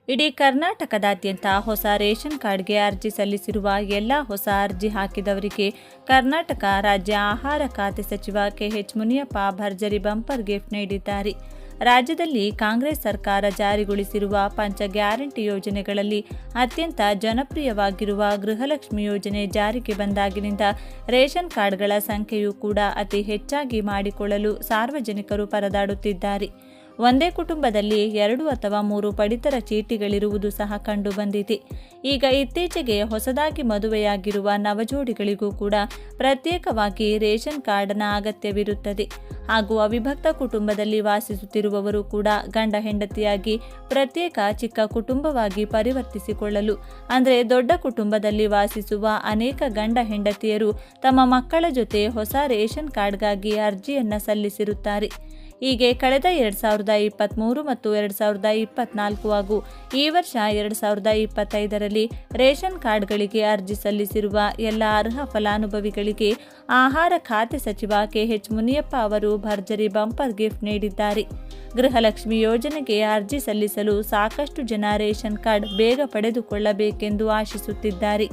ಇಡೀ ಕರ್ನಾಟಕದಾದ್ಯಂತ ಹೊಸ ರೇಷನ್ ಕಾರ್ಡ್ಗೆ ಅರ್ಜಿ ಸಲ್ಲಿಸಿರುವ ಎಲ್ಲ ಹೊಸ ಅರ್ಜಿ ಹಾಕಿದವರಿಗೆ ಕರ್ನಾಟಕ ರಾಜ್ಯ ಆಹಾರ ಖಾತೆ ಸಚಿವ ಕೆಎಚ್ ಮುನಿಯಪ್ಪ ಭರ್ಜರಿ ಬಂಪರ್ ಗಿಫ್ಟ್ ನೀಡಿದ್ದಾರೆ. ರಾಜ್ಯದಲ್ಲಿ ಕಾಂಗ್ರೆಸ್ ಸರ್ಕಾರ ಜಾರಿಗೊಳಿಸಿರುವ ಪಂಚ ಗ್ಯಾರಂಟಿ ಯೋಜನೆಗಳಲ್ಲಿ ಅತ್ಯಂತ ಜನಪ್ರಿಯವಾಗಿರುವ ಗೃಹಲಕ್ಷ್ಮಿ ಯೋಜನೆ ಜಾರಿಗೆ ಬಂದಾಗಿನಿಂದ ರೇಷನ್ ಕಾರ್ಡ್ಗಳ ಸಂಖ್ಯೆಯೂ ಕೂಡ ಅತಿ ಹೆಚ್ಚಾಗಿ ಮಾಡಿಕೊಳ್ಳಲು ಸಾರ್ವಜನಿಕರು ಪರದಾಡುತ್ತಿದ್ದಾರೆ. ಒಂದೇ ಕುಟುಂಬದಲ್ಲಿ 2 ಅಥವಾ 3 ಪಡಿತರ ಚೀಟಿಗಳಿರುವುದು ಸಹ ಕಂಡುಬಂದಿದೆ. ಈಗ ಇತ್ತೀಚೆಗೆ ಹೊಸದಾಗಿ ಮದುವೆಯಾಗಿರುವ ನವಜೋಡಿಗಳಿಗೂ ಕೂಡ ಪ್ರತ್ಯೇಕವಾಗಿ ರೇಷನ್ ಕಾರ್ಡ್ನ ಅಗತ್ಯವಿರುತ್ತದೆ. ಹಾಗೂ ಅವಿಭಕ್ತ ಕುಟುಂಬದಲ್ಲಿ ವಾಸಿಸುತ್ತಿರುವವರು ಕೂಡ ಗಂಡ ಹೆಂಡತಿಯಾಗಿ ಪ್ರತ್ಯೇಕ ಚಿಕ್ಕ ಕುಟುಂಬವಾಗಿ ಪರಿವರ್ತಿಸಿಕೊಳ್ಳಲು ಅಂದರೆ ದೊಡ್ಡ ಕುಟುಂಬದಲ್ಲಿ ವಾಸಿಸುವ ಅನೇಕ ಗಂಡ ಹೆಂಡತಿಯರು ತಮ್ಮ ಮಕ್ಕಳ ಜೊತೆ ಹೊಸ ರೇಷನ್ ಕಾರ್ಡ್ಗಾಗಿ ಅರ್ಜಿಯನ್ನು ಸಲ್ಲಿಸಿರುತ್ತಾರೆ. ಹೀಗೆ ಕಳೆದ 2023 ಮತ್ತು 2024 ಹಾಗೂ ಈ ವರ್ಷ 2025ರಲ್ಲಿ ರೇಷನ್ ಕಾರ್ಡ್ಗಳಿಗೆ ಅರ್ಜಿ ಸಲ್ಲಿಸಿರುವ ಎಲ್ಲ ಅರ್ಹ ಫಲಾನುಭವಿಗಳಿಗೆ ಆಹಾರ ಖಾತೆ ಸಚಿವ ಕೆಎಚ್ ಮುನಿಯಪ್ಪ ಅವರು ಭರ್ಜರಿ ಬಂಪರ್ ಗಿಫ್ಟ್ ನೀಡಿದ್ದಾರೆ. ಗೃಹಲಕ್ಷ್ಮಿ ಯೋಜನೆಗೆ ಅರ್ಜಿ ಸಲ್ಲಿಸಲು ಸಾಕಷ್ಟು ಜನ ರೇಷನ್ ಕಾರ್ಡ್ ಬೇಗ ಪಡೆದುಕೊಳ್ಳಬೇಕೆಂದು ಆಶಿಸುತ್ತಿದ್ದಾರೆ.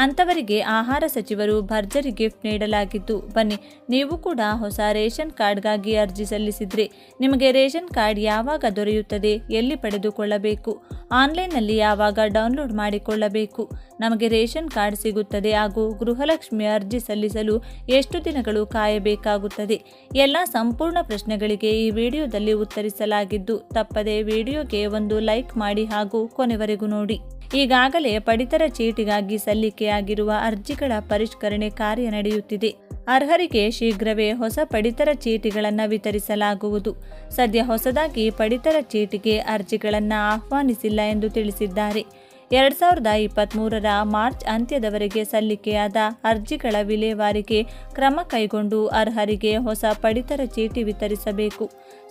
ಅಂಥವರಿಗೆ ಆಹಾರ ಸಚಿವರು ಭರ್ಜರಿ ಗಿಫ್ಟ್ ನೀಡಲಾಗಿದ್ದು, ಬನ್ನಿ ನೀವು ಕೂಡ ಹೊಸ ರೇಷನ್ ಕಾರ್ಡ್ಗಾಗಿ ಅರ್ಜಿ ಸಲ್ಲಿಸಿದರೆ ನಿಮಗೆ ರೇಷನ್ ಕಾರ್ಡ್ ಯಾವಾಗ ದೊರೆಯುತ್ತದೆ, ಎಲ್ಲಿ ಪಡೆದುಕೊಳ್ಳಬೇಕು, ಆನ್ಲೈನ್ನಲ್ಲಿ ಯಾವಾಗ ಡೌನ್ಲೋಡ್ ಮಾಡಿಕೊಳ್ಳಬೇಕು, ನಮಗೆ ರೇಷನ್ ಕಾರ್ಡ್ ಸಿಗುತ್ತದೆ ಹಾಗೂ ಗೃಹಲಕ್ಷ್ಮಿ ಅರ್ಜಿ ಸಲ್ಲಿಸಲು ಎಷ್ಟು ದಿನಗಳು ಕಾಯಬೇಕಾಗುತ್ತದೆ ಎಲ್ಲ ಸಂಪೂರ್ಣ ಪ್ರಶ್ನೆಗಳಿಗೆ ಈ ವಿಡಿಯೋದಲ್ಲಿ ಉತ್ತರಿಸಲಾಗಿದ್ದು, ತಪ್ಪದೆ ವಿಡಿಯೋಗೆ ಒಂದು ಲೈಕ್ ಮಾಡಿ ಹಾಗೂ ಕೊನೆವರೆಗೂ ನೋಡಿ. ಈಗಾಗಲೇ ಪಡಿತರ ಚೀಟಿಗಾಗಿ ಸಲ್ಲಿಕೆಯಾಗಿರುವ ಅರ್ಜಿಗಳ ಪರಿಷ್ಕರಣೆ ಕಾರ್ಯ ನಡೆಯುತ್ತಿದೆ. ಅರ್ಹರಿಗೆ ಶೀಘ್ರವೇ ಹೊಸ ಪಡಿತರ ಚೀಟಿಗಳನ್ನು ವಿತರಿಸಲಾಗುವುದು. ಸದ್ಯ ಹೊಸದಾಗಿ ಪಡಿತರ ಚೀಟಿಗೆ ಅರ್ಜಿಗಳನ್ನು ಆಹ್ವಾನಿಸಿಲ್ಲ ಎಂದು ತಿಳಿಸಿದ್ದಾರೆ. 2023ರ ಮಾರ್ಚ್ ಅಂತ್ಯದವರೆಗೆ ಸಲ್ಲಿಕೆಯಾದ ಅರ್ಜಿಗಳ ವಿಲೇವಾರಿಗೆ ಕ್ರಮ ಕೈಗೊಂಡು ಅರ್ಹರಿಗೆ ಹೊಸ ಪಡಿತರ ಚೀಟಿ ವಿತರಿಸಬೇಕು.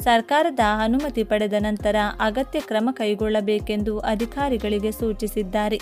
ಸರ್ಕಾರದ ಅನುಮತಿ ಪಡೆದ ನಂತರ ಅಗತ್ಯ ಕ್ರಮ ಕೈಗೊಳ್ಳಬೇಕೆಂದು ಅಧಿಕಾರಿಗಳಿಗೆ ಸೂಚಿಸಿದ್ದಾರೆ.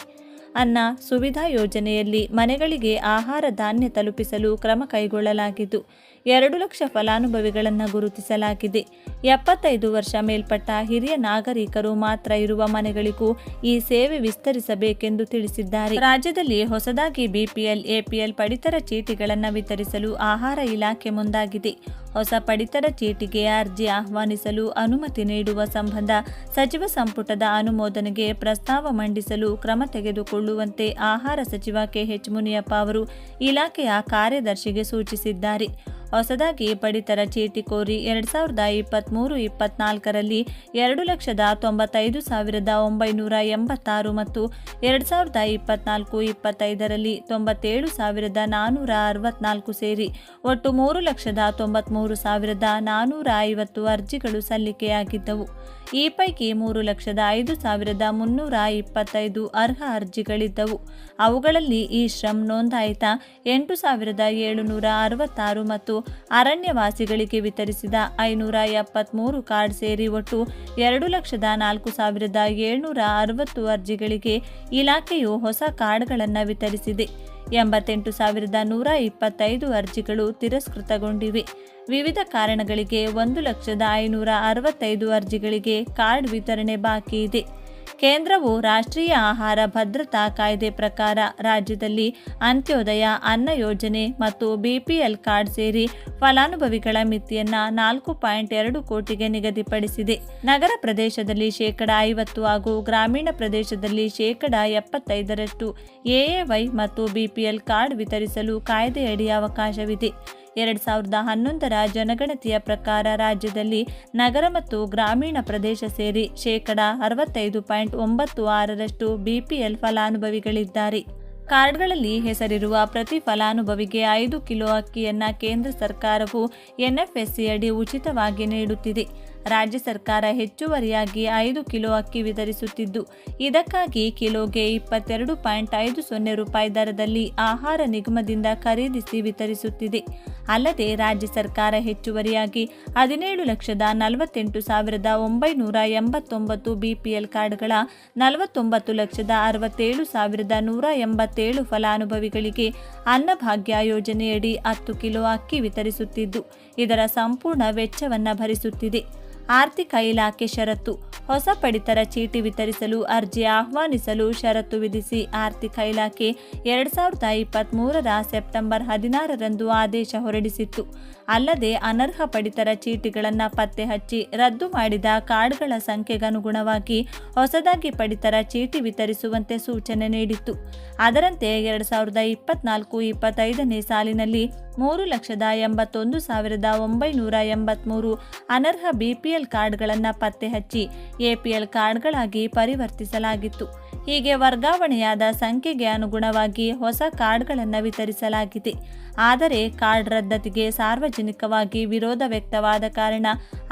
ಅನ್ನ ಸುವಿಧಾ ಯೋಜನೆಯಲ್ಲಿ ಮನೆಗಳಿಗೆ ಆಹಾರ ಧಾನ್ಯ ತಲುಪಿಸಲು ಕ್ರಮ ಕೈಗೊಳ್ಳಲಾಗಿದ್ದು 2 ಲಕ್ಷ ಫಲಾನುಭವಿಗಳನ್ನು ಗುರುತಿಸಲಾಗಿದೆ. 75 ವರ್ಷ ಮೇಲ್ಪಟ್ಟ ಹಿರಿಯ ನಾಗರಿಕರು ಮಾತ್ರ ಇರುವ ಮನೆಗಳಿಗೂ ಈ ಸೇವೆ ವಿಸ್ತರಿಸಬೇಕೆಂದು ತಿಳಿಸಿದ್ದಾರೆ. ರಾಜ್ಯದಲ್ಲಿ ಹೊಸದಾಗಿ ಬಿಪಿಎಲ್, ಎಪಿಎಲ್ ಪಡಿತರ ಚೀಟಿಗಳನ್ನು ವಿತರಿಸಲು ಆಹಾರ ಇಲಾಖೆ ಮುಂದಾಗಿದೆ. ಹೊಸ ಪಡಿತರ ಚೀಟಿಗೆ ಅರ್ಜಿ ಆಹ್ವಾನಿಸಲು ಅನುಮತಿ ನೀಡುವ ಸಂಬಂಧ ಸಚಿವ ಸಂಪುಟದ ಅನುಮೋದನೆಗೆ ಪ್ರಸ್ತಾವ ಮಂಡಿಸಲು ಕ್ರಮ ತೆಗೆದುಕೊಳ್ಳುವಂತೆ ಆಹಾರ ಸಚಿವ ಕೆಎಚ್ ಮುನಿಯಪ್ಪ ಅವರು ಇಲಾಖೆಯ ಕಾರ್ಯದರ್ಶಿಗೆ ಸೂಚಿಸಿದ್ದಾರೆ. ಹೊಸದಾಗಿ ಪಡಿತರ ಚೀಟಿ ಕೋರಿ 2023-24ರಲ್ಲಿ 2,95,986 ಮತ್ತು 2024-25ರಲ್ಲಿ 97,464 ಸೇರಿ ಒಟ್ಟು 3,93,450 ಅರ್ಜಿಗಳು ಸಲ್ಲಿಕೆಯಾಗಿದ್ದವು. ಈ ಪೈಕಿ 3,05,325 ಅರ್ಹ ಅರ್ಜಿಗಳಿದ್ದವು. ಅವುಗಳಲ್ಲಿ ಈ ಶ್ರಮ್ ನೋಂದಾಯಿತ 8,766 ಮತ್ತು ಅರಣ್ಯವಾಸಿಗಳಿಗೆ ವಿತರಿಸಿದ 573 ಕಾರ್ಡ್ ಸೇರಿ ಒಟ್ಟು 2,04,760 ಅರ್ಜಿಗಳಿಗೆ ಇಲಾಖೆಯು ಹೊಸ ಕಾರ್ಡ್ಗಳನ್ನು ವಿತರಿಸಿದೆ. 88,125 ಅರ್ಜಿಗಳು ತಿರಸ್ಕೃತಗೊಂಡಿವೆ. ವಿವಿಧ ಕಾರಣಗಳಿಗೆ 1,05,65 ಅರ್ಜಿಗಳಿಗೆ ಕಾರ್ಡ್ ವಿತರಣೆ ಬಾಕಿ ಇದೆ. ಕೇಂದ್ರವು ರಾಷ್ಟ್ರೀಯ ಆಹಾರ ಭದ್ರತಾ ಕಾಯ್ದೆ ಪ್ರಕಾರ ರಾಜ್ಯದಲ್ಲಿ ಅಂತ್ಯೋದಯ ಅನ್ನ ಯೋಜನೆ ಮತ್ತು ಬಿಪಿಎಲ್ ಕಾರ್ಡ್ ಸೇರಿ ಫಲಾನುಭವಿಗಳ ಮಿತಿಯನ್ನು 4.2 ಕೋಟಿಗೆ ನಿಗದಿಪಡಿಸಿದೆ. ನಗರ ಪ್ರದೇಶದಲ್ಲಿ 50% ಹಾಗೂ ಗ್ರಾಮೀಣ ಪ್ರದೇಶದಲ್ಲಿ 75% ಎಎವೈ ಮತ್ತು ಬಿಪಿಎಲ್ ಕಾರ್ಡ್ ವಿತರಿಸಲು ಕಾಯ್ದೆಯಡಿ ಅವಕಾಶವಿದೆ. 2011ರ ಜನಗಣತಿಯ ಪ್ರಕಾರ ರಾಜ್ಯದಲ್ಲಿ ನಗರ ಮತ್ತು ಗ್ರಾಮೀಣ ಪ್ರದೇಶ ಸೇರಿ 65.96% ಬಿಪಿಎಲ್ ಫಲಾನುಭವಿಗಳಿದ್ದಾರೆ. ಕಾರ್ಡ್ಗಳಲ್ಲಿ ಹೆಸರಿರುವ ಪ್ರತಿ ಫಲಾನುಭವಿಗೆ 5 ಕಿಲೋ ಅಕ್ಕಿಯನ್ನು ಕೇಂದ್ರ ಸರ್ಕಾರವು ಎನ್ಎಫ್ಎಸ್ಸಿ ಅಡಿ ಉಚಿತವಾಗಿ ನೀಡುತ್ತಿದೆ. ರಾಜ್ಯ ಸರ್ಕಾರ ಹೆಚ್ಚುವರಿಯಾಗಿ 5 ಕಿಲೋ ಅಕ್ಕಿ ವಿತರಿಸುತ್ತಿದ್ದು, ಇದಕ್ಕಾಗಿ ಕಿಲೋಗೆ 22.50 ರೂಪಾಯಿ ದರದಲ್ಲಿ ಆಹಾರ ನಿಗಮದಿಂದ ಖರೀದಿಸಿ ವಿತರಿಸುತ್ತಿದೆ. ಅಲ್ಲದೆ ರಾಜ್ಯ ಸರ್ಕಾರ ಹೆಚ್ಚುವರಿಯಾಗಿ 17,48,989 ಬಿಪಿಎಲ್ ಕಾರ್ಡ್ಗಳ 49,67,187 ಫಲಾನುಭವಿಗಳಿಗೆ ಅನ್ನಭಾಗ್ಯ ಯೋಜನೆಯಡಿ 10 ಕಿಲೋ ಅಕ್ಕಿ ವಿತರಿಸುತ್ತಿದ್ದು, ಇದರ ಸಂಪೂರ್ಣ ವೆಚ್ಚವನ್ನು ಭರಿಸುತ್ತಿದೆ. ಆರ್ಥಿಕ ಇಲಾಖೆ ಷರತ್ತು. ಹೊಸ ಪಡಿತರ ಚೀಟಿ ವಿತರಿಸಲು ಅರ್ಜಿ ಆಹ್ವಾನಿಸಲು ಷರತ್ತು ವಿಧಿಸಿ ಆರ್ಥಿಕ ಇಲಾಖೆ 2023ರ ಸೆಪ್ಟೆಂಬರ್ 16ರಂದು ಆದೇಶ ಹೊರಡಿಸಿತ್ತು. ಅಲ್ಲದೆ ಅನರ್ಹ ಪಡಿತರ ಚೀಟಿಗಳನ್ನು ಪತ್ತೆ ಹಚ್ಚಿ ರದ್ದು ಮಾಡಿದ ಕಾರ್ಡ್ಗಳ ಸಂಖ್ಯೆಗನುಗುಣವಾಗಿ ಹೊಸದಾಗಿ ಪಡಿತರ ಚೀಟಿ ವಿತರಿಸುವಂತೆ ಸೂಚನೆ ನೀಡಿತ್ತು. ಅದರಂತೆ 2024-25ನೇ ಸಾಲಿನಲ್ಲಿ 3,81,983 ಅನರ್ಹ ಬಿಪಿಎಲ್ ಕಾರ್ಡ್ಗಳನ್ನು ಪತ್ತೆ ಹಚ್ಚಿ ಎಪಿಎಲ್ ಕಾರ್ಡ್ಗಳಾಗಿ ಪರಿವರ್ತಿಸಲಾಗಿತ್ತು. ಹೀಗೆ ವರ್ಗಾವಣೆಯಾದ ಸಂಖ್ಯೆಗೆ ಅನುಗುಣವಾಗಿ ಹೊಸ ಕಾರ್ಡ್ಗಳನ್ನು ವಿತರಿಸಲಾಗಿದೆ. ಆದರೆ ಕಾರ್ಡ್ ರದ್ದತಿಗೆ ಸಾರ್ವಜನಿಕವಾಗಿ ವಿರೋಧ ವ್ಯಕ್ತವಾದ ಕಾರಣ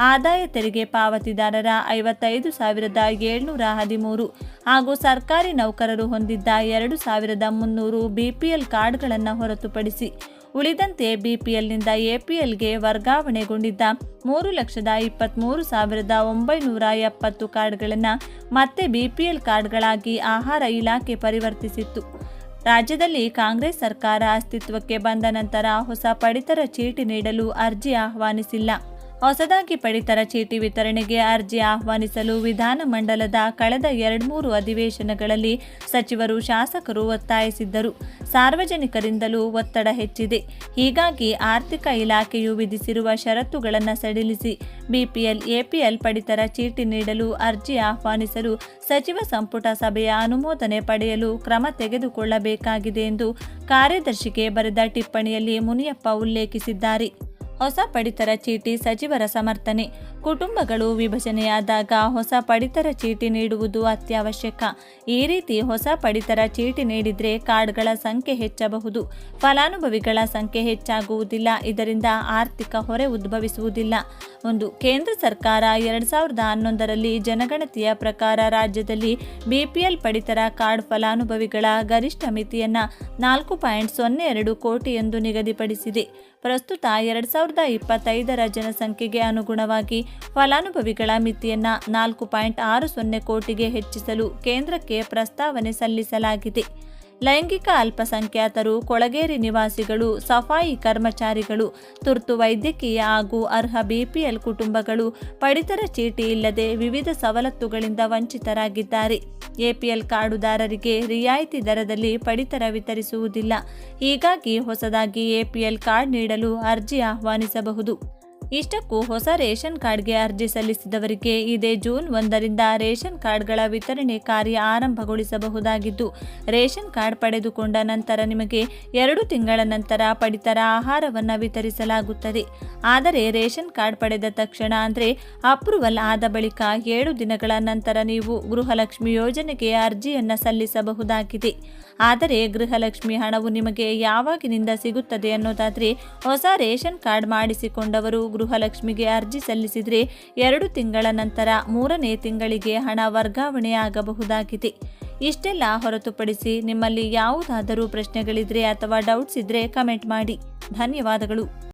ಆದಾಯ ತೆರಿಗೆ ಪಾವತಿದಾರರ 55,713 ಹಾಗೂ ಸರ್ಕಾರಿ ನೌಕರರು ಹೊಂದಿದ್ದ 2,300 ಬಿಪಿಎಲ್ ಕಾರ್ಡ್ಗಳನ್ನು ಹೊರತುಪಡಿಸಿ ಉಳಿದಂತೆ ಬಿಪಿಎಲ್ನಿಂದ ಎಪಿಎಲ್ಗೆ ವರ್ಗಾವಣೆಗೊಂಡಿದ್ದ 3,23,970 ಕಾರ್ಡ್ಗಳನ್ನು ಮತ್ತೆ ಬಿಪಿಎಲ್ ಕಾರ್ಡ್ಗಳಾಗಿ ಆಹಾರ ಇಲಾಖೆ ಪರಿವರ್ತಿಸಿತ್ತು. ರಾಜ್ಯದಲ್ಲಿ ಕಾಂಗ್ರೆಸ್ ಸರ್ಕಾರ ಅಸ್ತಿತ್ವಕ್ಕೆ ಬಂದ ನಂತರ ಹೊಸ ಪಡಿತರ ಚೀಟಿ ನೀಡಲು ಅರ್ಜಿ ಆಹ್ವಾನಿಸಿಲ್ಲ. ಹೊಸದಾಗಿ ಪಡಿತರ ಚೀಟಿ ವಿತರಣೆಗೆ ಅರ್ಜಿ ಆಹ್ವಾನಿಸಲು ವಿಧಾನಮಂಡಲದ ಕಳೆದ 2-3 ಅಧಿವೇಶನಗಳಲ್ಲಿ ಸಚಿವರು, ಶಾಸಕರು ಒತ್ತಾಯಿಸಿದ್ದರು. ಸಾರ್ವಜನಿಕರಿಂದಲೂ ಒತ್ತಡ ಹೆಚ್ಚಿದೆ. ಹೀಗಾಗಿ ಆರ್ಥಿಕ ಇಲಾಖೆಯು ವಿಧಿಸಿರುವ ಷರತ್ತುಗಳನ್ನು ಸಡಿಲಿಸಿ ಬಿಪಿಎಲ್, ಎಪಿಎಲ್ ಪಡಿತರ ಚೀಟಿ ನೀಡಲು ಅರ್ಜಿ ಆಹ್ವಾನಿಸಲು ಸಚಿವ ಸಂಪುಟ ಸಭೆಯ ಅನುಮೋದನೆ ಪಡೆಯಲು ಕ್ರಮ ತೆಗೆದುಕೊಳ್ಳಬೇಕಾಗಿದೆ ಎಂದು ಕಾರ್ಯದರ್ಶಿಗೆ ಬರೆದ ಟಿಪ್ಪಣಿಯಲ್ಲಿ ಮುನಿಯಪ್ಪ ಉಲ್ಲೇಖಿಸಿದ್ದಾರೆ. ಹೊಸ ಪಡಿತರ ಚೀಟಿ ಸಚಿವರ ಸಮರ್ಥನೆ. ಕುಟುಂಬಗಳು ವಿಭಜನೆಯಾದಾಗ ಹೊಸ ಪಡಿತರ ಚೀಟಿ ನೀಡುವುದು ಅತ್ಯವಶ್ಯಕ. ಈ ರೀತಿ ಹೊಸ ಪಡಿತರ ಚೀಟಿ ನೀಡಿದರೆ ಕಾರ್ಡ್ಗಳ ಸಂಖ್ಯೆ ಹೆಚ್ಚಬಹುದು, ಫಲಾನುಭವಿಗಳ ಸಂಖ್ಯೆ ಹೆಚ್ಚಾಗುವುದಿಲ್ಲ. ಇದರಿಂದ ಆರ್ಥಿಕ ಹೊರೆ ಉದ್ಭವಿಸುವುದಿಲ್ಲ. 1. ಕೇಂದ್ರ ಸರ್ಕಾರ 2011ರಲ್ಲಿ ಜನಗಣತಿಯ ಪ್ರಕಾರ ರಾಜ್ಯದಲ್ಲಿ ಬಿಪಿಎಲ್ ಪಡಿತರ ಕಾರ್ಡ್ ಫಲಾನುಭವಿಗಳ ಗರಿಷ್ಠ ಮಿತಿಯನ್ನು 4.02 ಕೋಟಿ ಎಂದು ನಿಗದಿಪಡಿಸಿದೆ. ಪ್ರಸ್ತುತ 2025ರ ಜನಸಂಖ್ಯೆಗೆ ಅನುಗುಣವಾಗಿ ಫಲಾನುಭವಿಗಳ ಮಿತಿಯನ್ನು 4.60 ಕೋಟಿಗೆ ಹೆಚ್ಚಿಸಲು ಕೇಂದ್ರಕ್ಕೆ ಪ್ರಸ್ತಾವನೆ ಸಲ್ಲಿಸಲಾಗಿದೆ. ಲೈಂಗಿಕ ಅಲ್ಪಸಂಖ್ಯಾತರು, ಕೊಳಗೇರಿ ನಿವಾಸಿಗಳು, ಸಫಾಯಿ ಕರ್ಮಚಾರಿಗಳು, ತುರ್ತು ವೈದ್ಯಕೀಯ ಹಾಗೂ ಅರ್ಹ ಬಿಪಿಎಲ್ ಕುಟುಂಬಗಳು ಪಡಿತರ ಚೀಟಿ ಇಲ್ಲದೆ ವಿವಿಧ ಸವಲತ್ತುಗಳಿಂದ ವಂಚಿತರಾಗಿದ್ದಾರೆ. ಎಪಿಎಲ್ ಕಾರ್ಡುದಾರರಿಗೆ ರಿಯಾಯಿತಿ ದರದಲ್ಲಿ ಪಡಿತರ ವಿತರಿಸುವುದಿಲ್ಲ. ಹೀಗಾಗಿ ಹೊಸದಾಗಿ ಎಪಿಎಲ್ ಕಾರ್ಡ್ ನೀಡಲು ಅರ್ಜಿ ಆಹ್ವಾನಿಸಬಹುದು. ಇಷ್ಟಕ್ಕೂ ಹೊಸ ರೇಷನ್ ಕಾರ್ಡ್ಗೆ ಅರ್ಜಿ ಸಲ್ಲಿಸಿದವರಿಗೆ ಇದೇ ಜೂನ್ 1ರಿಂದ ರೇಷನ್ ಕಾರ್ಡ್ಗಳ ವಿತರಣೆ ಕಾರ್ಯ ಆರಂಭಗೊಳಿಸಬಹುದಾಗಿದ್ದು, ರೇಷನ್ ಕಾರ್ಡ್ ಪಡೆದುಕೊಂಡ ನಂತರ ನಿಮಗೆ 2 ತಿಂಗಳ ನಂತರ ಪಡಿತರ ಆಹಾರವನ್ನು ವಿತರಿಸಲಾಗುತ್ತದೆ. ಆದರೆ ರೇಷನ್ ಕಾರ್ಡ್ ಪಡೆದ ತಕ್ಷಣ ಅಂದರೆ ಅಪ್ರೂವಲ್ ಆದ ಬಳಿಕ 7 ದಿನಗಳ ನಂತರ ನೀವು ಗೃಹಲಕ್ಷ್ಮಿ ಯೋಜನೆಗೆ ಅರ್ಜಿಯನ್ನು ಸಲ್ಲಿಸಬಹುದಾಗಿದೆ. ಆದರೆ ಗೃಹಲಕ್ಷ್ಮಿ ಹಣವು ನಿಮಗೆ ಯಾವಾಗಿನಿಂದ ಸಿಗುತ್ತದೆ ಅನ್ನೋದಾದರೆ, ಹೊಸ ರೇಷನ್ ಕಾರ್ಡ್ ಮಾಡಿಸಿಕೊಂಡವರು ಗೃಹಲಕ್ಷ್ಮಿಗೆ ಅರ್ಜಿ ಸಲ್ಲಿಸಿದರೆ 2 ತಿಂಗಳ ನಂತರ 3ನೇ ತಿಂಗಳಿಗೆ ಹಣ ವರ್ಗಾವಣೆಯಾಗಬಹುದಾಗಿದೆ. ಇಷ್ಟೆಲ್ಲ ಹೊರತುಪಡಿಸಿ ನಿಮ್ಮಲ್ಲಿ ಯಾವುದಾದರೂ ಪ್ರಶ್ನೆಗಳಿದ್ರೆ ಅಥವಾ ಡೌಟ್ಸ್ ಇದ್ದರೆ ಕಮೆಂಟ್ ಮಾಡಿ. ಧನ್ಯವಾದಗಳು.